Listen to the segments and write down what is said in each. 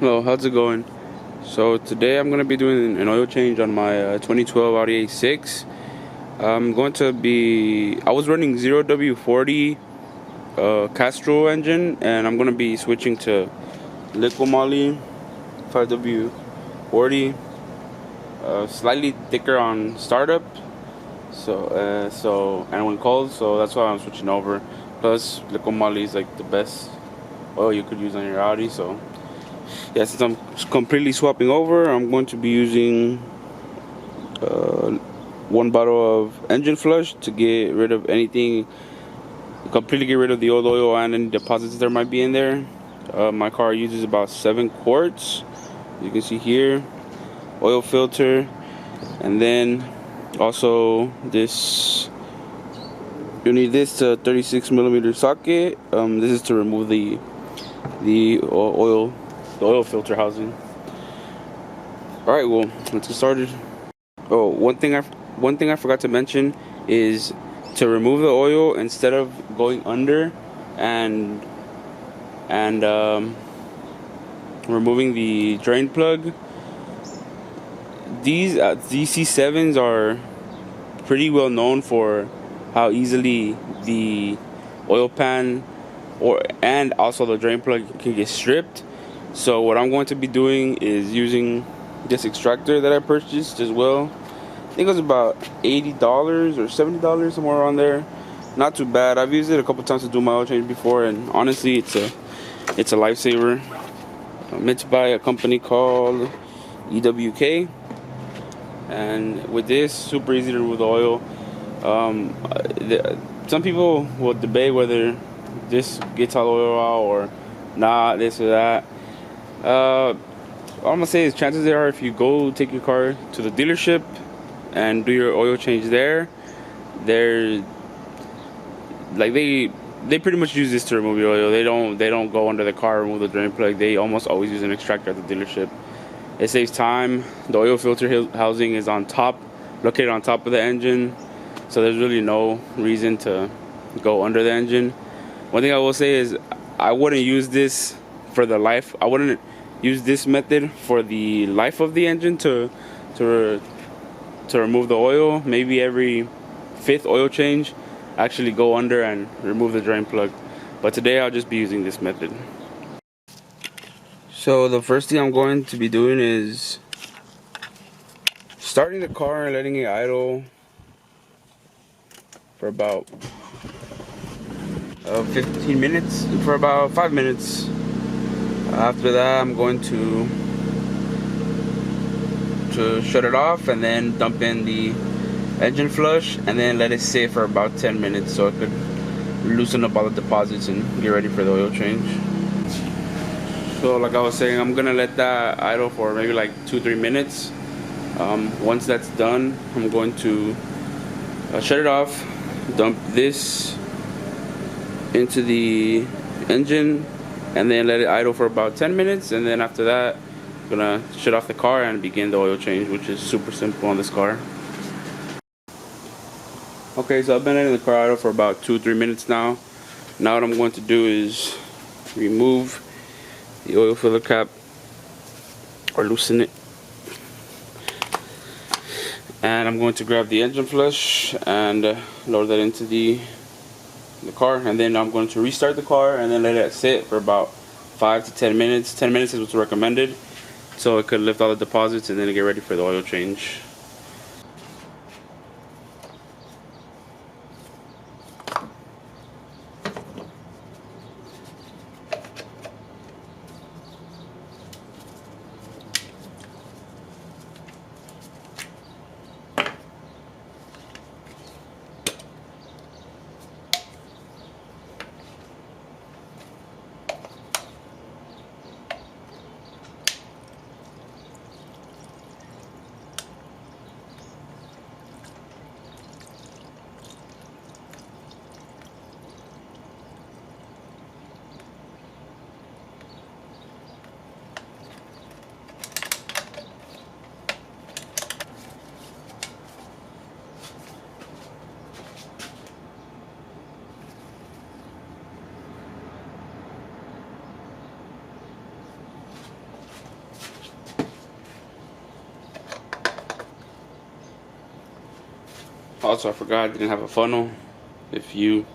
Hello, how's it going? So today I'm going to be doing an oil change on my 2012 Audi A6. I was running 0W40 Castrol engine, and I'm going to be switching to liquid moly 5W40, slightly thicker on startup. And when cold, so that's why I'm switching over. Plus, liquid moly is like the best oil you could use on your Audi, so yeah, since I'm completely swapping over, I'm going to be using uh, one bottle of engine flush to get rid of anything, completely get rid of the old oil and any deposits there might be in there. My car uses about 7 quarts, you can see here. Oil filter, and then also you need this 36mm socket. This is to remove the oil filter housing. All right, well, let's get started. Oh, one thing I forgot to mention is to remove the oil, instead of going under and removing the drain plug. These DC7s are pretty well known for how easily the oil pan and also the drain plug can get stripped. So what I'm going to be doing is using this extractor that I purchased as well. I think it was about $80 or $70, somewhere around there. Not too bad. I've used it a couple times to do my oil change before, and honestly, it's a lifesaver. It's by a company called EWK, and with this, super easy to remove the oil. Some people will debate whether this gets all the oil out or not, this or that. All I'm gonna say is, chances are, if you go take your car to the dealership and do your oil change there, they're like they pretty much use this to remove your oil. They don't go under the car, remove the drain plug. They almost always use an extractor at the dealership. It saves time. The oil filter housing is located on top of the engine, so there's really no reason to go under the engine. One thing I will say is, I wouldn't use this for the life. I wouldn't use this method for the life of the engine to remove the oil. Maybe every 5th oil change, actually go under and remove the drain plug. But today I'll just be using this method. So the first thing I'm going to be doing is starting the car and letting it idle for about 15 minutes, for about 5 minutes. After that, I'm going to shut it off and then dump in the engine flush and then let it sit for about 10 minutes so it could loosen up all the deposits and get ready for the oil change. So like I was saying, I'm gonna let that idle for maybe like 2-3 minutes. Once that's done, I'm going to shut it off, dump this into the engine, and then let it idle for about 10 minutes, and then after that, I'm gonna shut off the car and begin the oil change, which is super simple on this car. Okay, so I've been letting the car idle for about 2-3 minutes now. Now what I'm going to do is remove the oil filler cap, or loosen it, and I'm going to grab the engine flush and load that into the car, and then I'm going to restart the car and then let it sit for about 5 to 10 minutes. 10 minutes is what's recommended, so it could lift all the deposits and then get ready for the oil change. Also, I forgot I didn't have a funnel. If you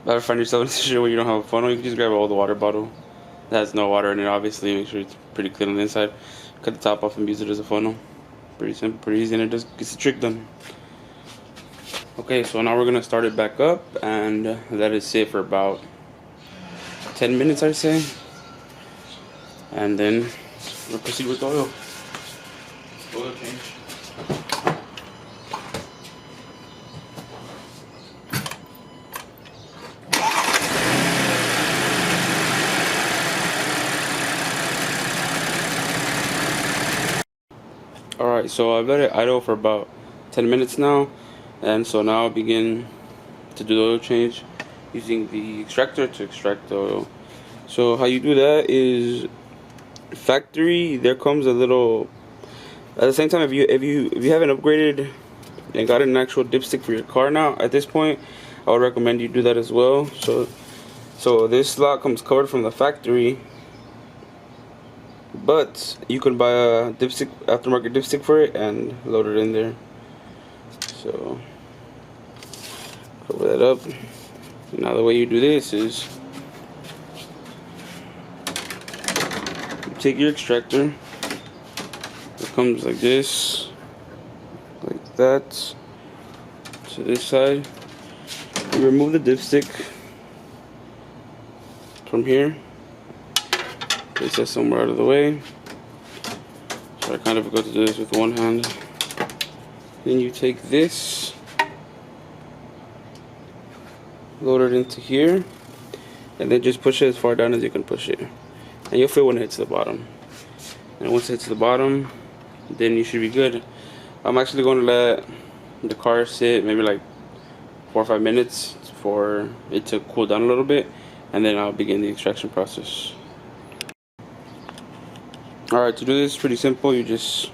ever find yourself in a situation where you don't have a funnel, you can just grab an old water bottle that has no water in it. Obviously, make sure it's pretty clean on the inside. Cut the top off and use it as a funnel. Pretty simple, pretty easy, and it just gets the trick done. Okay, so now we're gonna start it back up and let it sit for about 10 minutes, I'd say, and then we'll proceed with oil change. Alright, so I've let it idle for about 10 minutes now, and so now I'll begin to do the oil change using the extractor to extract the oil. So how you do that is, factory, there comes a little, at the same time, if you haven't upgraded and got an actual dipstick for your car now, at this point I would recommend you do that as well. So this slot comes covered from the factory, but you can buy a dipstick, aftermarket dipstick for it, and load it in there. So cover that up. Now the way you do this is you take your extractor. It comes like this, like that, to this side. You remove the dipstick from here. Place that somewhere out of the way. So I kind of go to do this with one hand. Then you take this, load it into here, and then just push it as far down as you can push it. And you'll feel when it hits the bottom. And once it hits the bottom, then you should be good. I'm actually going to let the car sit maybe like 4 or 5 minutes for it to cool down a little bit, and then I'll begin the extraction process. Alright, to do this, pretty simple. You just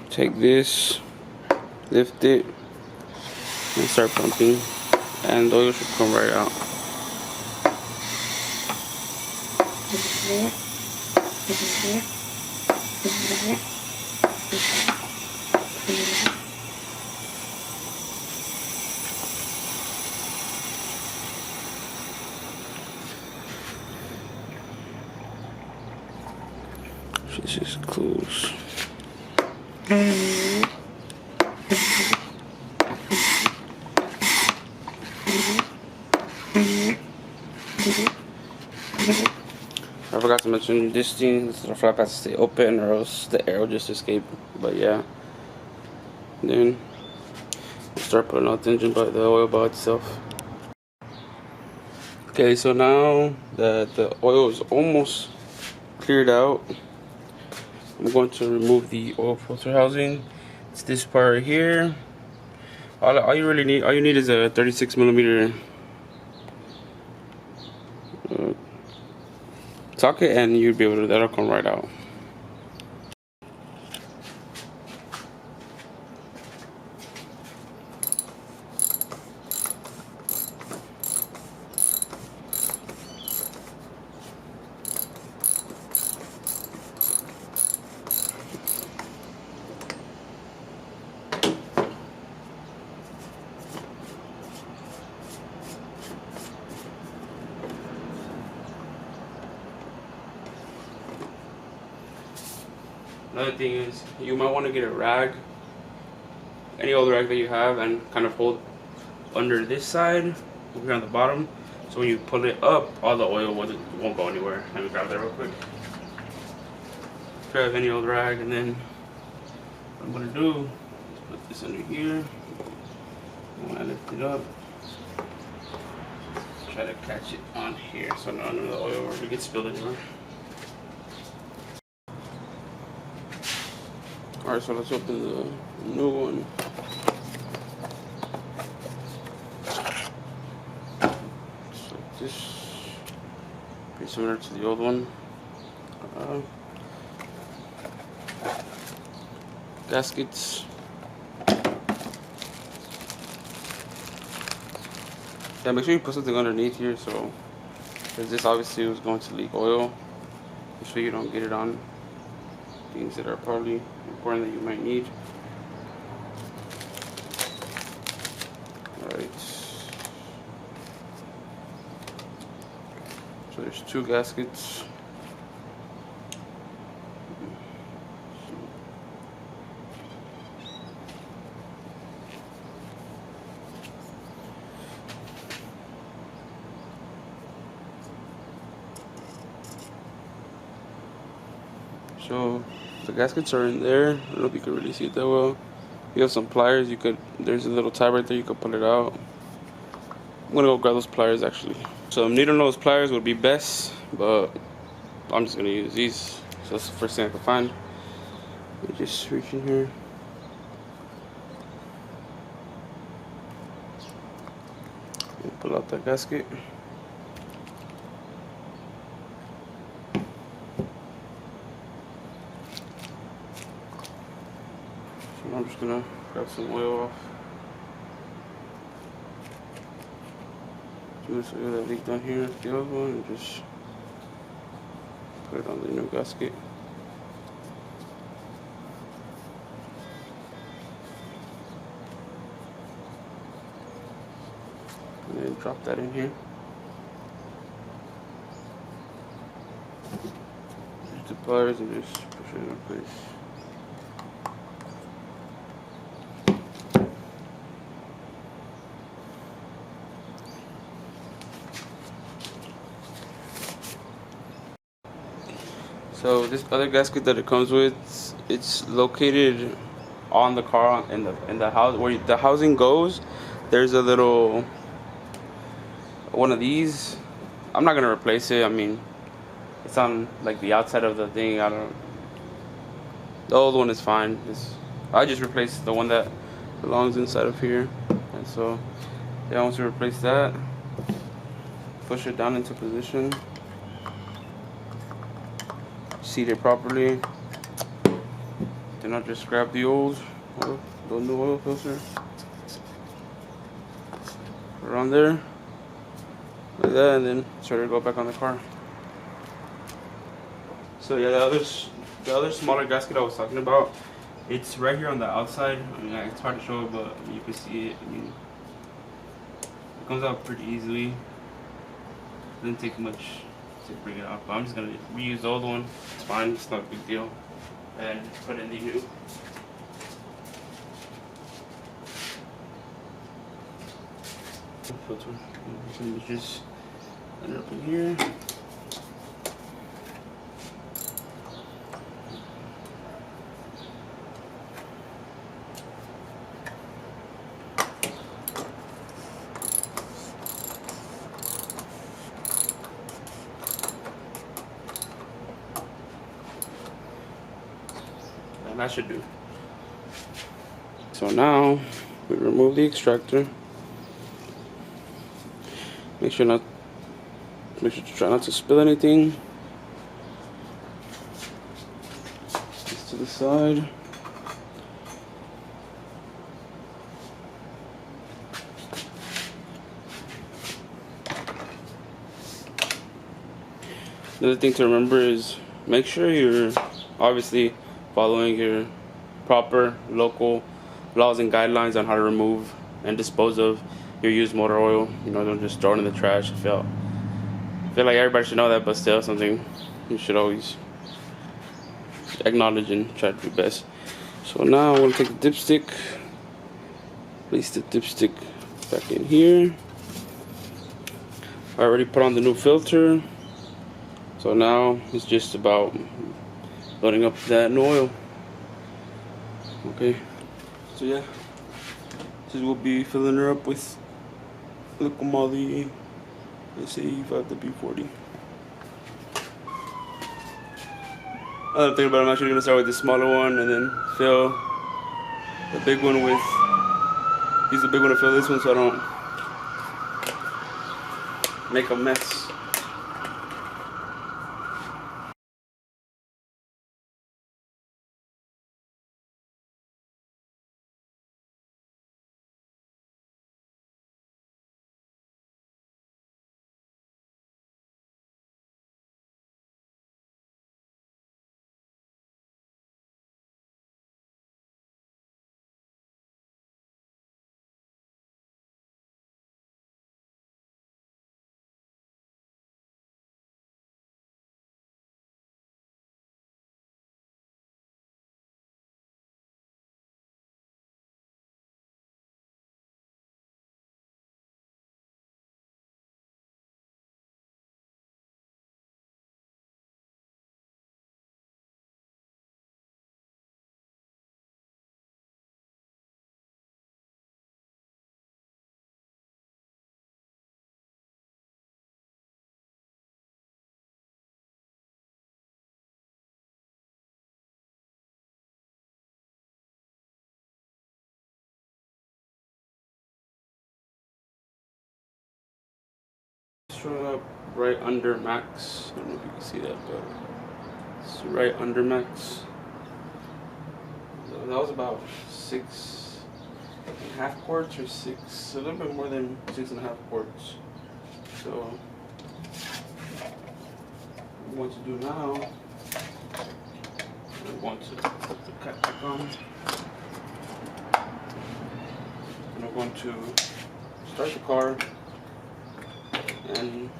take this, lift it, and start pumping, and the oil should come right out. This is close. I forgot to mention this thing, the flap has to stay open or else the air will just escape. But yeah, then we'll start putting out the engine, but the oil by itself. Okay, so now that the oil is almost cleared out, I'm going to remove the oil filter housing. It's this part right here. All you need is a 36 millimeter socket, and you'll be able to, that'll come right out. Another thing is, you might want to get a rag, any old rag that you have, and kind of hold under this side, over here on the bottom, so when you pull it up, all the oil won't go anywhere. Let me grab that real quick. Grab any old rag, and then what I'm going to do is put this under here. When I lift it up, try to catch it on here so none of the oil ever gets spilled anywhere. Alright, so let's open the new one. So this, pretty similar to the old one. Gaskets. Yeah, make sure you put something underneath here, so, because this obviously was going to leak oil. Make sure you don't get it on things that are probably important that you might need. Alright. So there's 2 gaskets. So the gaskets are in there. I don't know if you can really see it that well. You have some pliers. There's a little tab right there. You can pull it out. I'm gonna go grab those pliers actually. So needle nose pliers would be best, but I'm just gonna use these. So that's the first thing I can find. Let me just reach in here. And pull out that gasket. So I'm just gonna grab some oil off. Just that leak down here, the other one, and just put it on the new gasket. And then drop that in here. Use the pliers and just push it in place. So this other gasket that it comes with, it's located on the car in the house where the housing goes. There's a little one of these. I'm not gonna replace it. I mean, it's on like the outside of the thing. I don't. The old one is fine. I just replaced the one that belongs inside of here, and so yeah, once you replace that, push it down into position. Seat it properly. Then I'll just grab the new oil filter. Put it on there, like that, and then start to go back on the car. So yeah, the other smaller gasket I was talking about, it's right here on the outside. I mean, it's hard to show it, but you can see it. I mean, it comes out pretty easily. It didn't take much to bring it out, but I'm just gonna reuse the old one. It's fine. It's not a big deal. And put in the new. Filter. And just end up in here. And that should do. So now we remove the extractor. Make sure to try not to spill anything. This to the side. Another thing to remember is make sure you're obviously following your proper local laws and guidelines on how to remove and dispose of your used motor oil. You know, don't just throw it in the trash. I feel like everybody should know that, but still something you should always acknowledge and try to do best. So now I'm going to take the dipstick, place the dipstick back in here. I already put on the new filter. So now it's just about loading up that new oil. Okay, so yeah, this will be filling her up with the Kamali SA5W40. Another thing about it, I'm actually gonna start with the smaller one and then fill the big one with. Use the big one to fill this one so I don't make a mess. showing up right under max. I don't know if you can see that, but it's right under max. So that was about 6.5 quarts or a little bit more than 6.5 quarts. So what I'm going to do now, I'm going to put the cap back on. And I'm going to start the car and